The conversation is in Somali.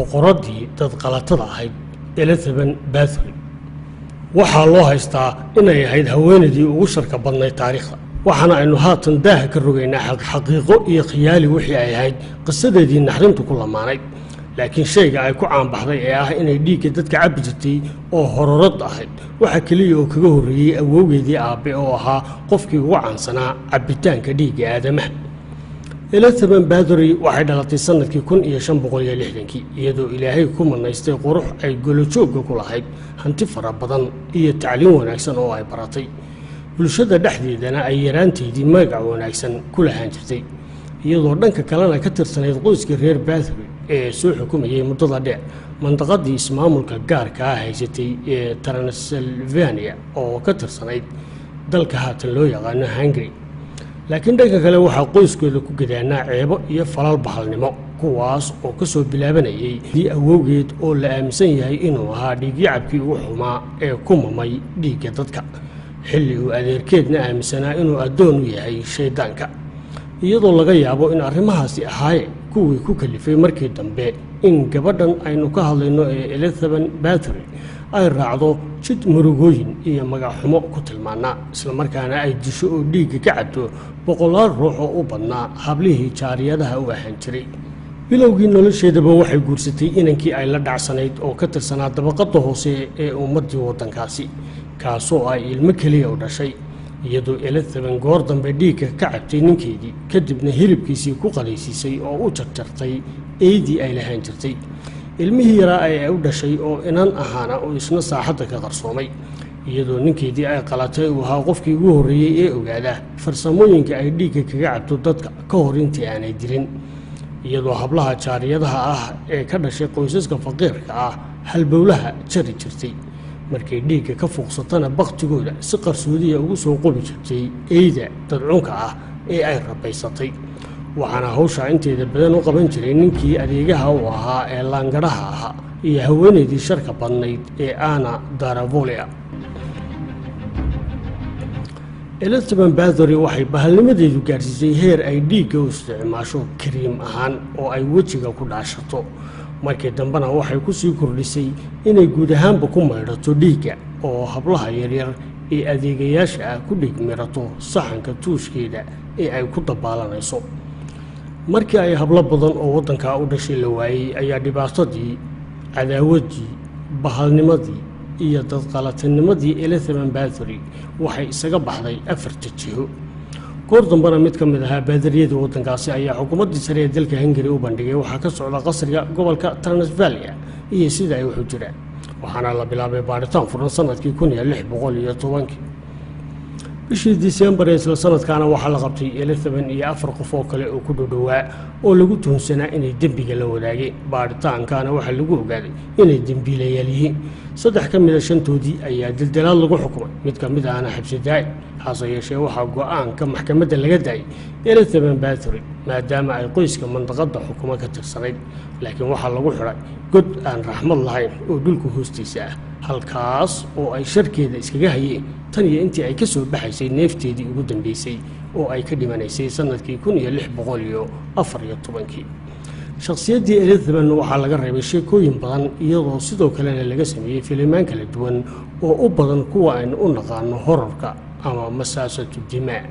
boqoradii dad qalatada ahayd Elizabeth Bathory waxaa loo haystaa inay ahayd haweeneydii ugu sharka badnayd taariikhda waxaana aynu haatan daaha ka rogaynaa xaqiiqo iyo khiyaali wixii ay ahayd qisadeedii naxrintu ku lamaanayd laakiin shayga ay ku caanbaxday ee ah inay dhiigga dadka cabbi jirtay oo hororad ahayd waxa kaliya oo kaga horreeyey awowgeedii aabe oo ahaa qofkii ugu caansanaa cabbitaanka dhiigga aadamaha Elizabeth Bathory waxay dhalatay sanadkii 1560 iyadoo Ilaahay ku manaystay qurux ay golojoogga ku lahayd hanti fara badan iyo tacliin wanaagsan oo ay baratay bulshada dhexdeedana ay yaraanteedii magac wanaagsan ku lahaan jirtay iyadoo dhanka kalena ka tirsanayd qoyska reer Bathory ee soo xukumayay muddada dheer mandaqadii ismaamulka gaarka ah haysatay ee Transylvania oo ka tirsanayd dalka haatan loo yaqaan Hungary laakiin dhanka kale waxaa qoyskooda ku gadaanaa ceebo iyo falal bahalnimo kuwaas oo ka soo bilaabanayay awowgeed oo la aaminsan yahay inuu ahaa dhiigyacabkii ugu xumaa ee ku mamay dhiigga dadka xilli uu adeerkeedna aaminsanaa inuu addoon u yahay shaydaanka iyadoo laga yaabo in arrimahaasi ahaayeen kuwii ku kalifay markii dambe in gabadhan aynu ka hadlayno ee Elizabeth Bathory ay raacdo jid murugooyin iyo magaxumo ku tilmaanaa isla markaana ay disho oo dhiigga ka cabto boqolaal ruux oo u badnaa hablihii jaariyadaha u ahaan jiray bilowgii nolosheedaba waxay guursatay inankii ay la dhacsanayd oo ka tirsanaa dabaqada hoose ee ummadii waddankaasi kaasoo ay ilmo kaliya u dhashay iyadoo Elizabeth goor dambe dhiigga ka cabtay ninkeedii kadibna hilibkiisii ku qalaysiisay oo u jarjartay eedii ay lahaan jirtay ilmihii yaraa ay u dhashay oo inan ahaana oo isna saaxadda ka qarsoomay iyadoo ninkeedii ay qalatay uu ahaa qofkii ugu horreeyey ee ogaada farsamooyinka ay dhiigga kaga cabto dadka ka hor intii aanay dilin iyadoo hablaha jaariyadaha ah ee ka dhashay qoysaska faqiirka ah halbowlaha jari jirtay markay dhiigga ka fuuqsatana baktigooda si qarsoodiya ugu soo qobi jirtay eeyda dadcunka ah ee ay rabaysatay waxaana hawsha inteeda badan u qaban jiray ninkii adeegaha u ahaa ee laangaraha ahaa iyo haweeneydii sharka badnayd ee Anna Daravolia Elizabeth Bathory waxay bahalnimadeedu gaarsiisay heer ay dhiigga u isticmaasho kariim ahaan oo ay wejiga ku dhaashato markii dambena waxay ku sii kordhisay inay guud ahaanba ku maydhato dhiigga oo hablaha yaryar ee adeegayaasha ah ku dhigmirato saxanka tuushkeeda ee ay ku dabaalanayso markii ay hablo badan oo waddanka u dhashay la waayay ayaa dhibaatadii cadaawadii bahalnimadii iyo dadqalatanimadii Elizabeth Bathory waxay isaga baxday afarta jiho goor dambana mid ka mid ahaa baadariyada waddankaasi ayaa xukuumadda sare ee dalka Hungary u bandhigay waxa ka socda qasriga gobolka Transylvania iyo sida ay u jiraan waxaana la bilaabay baaritaan furan sanadkii 1610 bishii December ee sanadkaana waxaa la qabtay Elizabeth iyo afar qof oo kale oo ku dhowaa oo lagu tuhunsanaa inay dambiga la wadaageen baaritaankaana waxaa lagu ogaaday inay dambiilayaal yihiin saddex ka mid ah shantoodii ayaa dildalaad lagu xukumay mid ka mid ahna xabsi daa'im hase yeeshee waxaa go'aanka maxkamadda laga daayay Elizabeth Bathory maadaama ay qoyska mandaqada xukumo ka tirsanayd laakiin waxaa lagu xiray god aan raxmad lahayn oo dhulka hoostiisa ah halkaas oo ay sharkeeda iskaga hayeen tan iyo intii ay ka soo baxaysay neefteedii ugu dambeysay oo ay ka dhimanaysay sanadkii 1614 shakhsiyaddii Elizabeth waxaa laga reebay sheekooyin badan iyadoo sidoo kalena laga sameeyay filimaan kala duwan oo u badan kuwa aynu u naqaano horarka ama masaasatu dimaa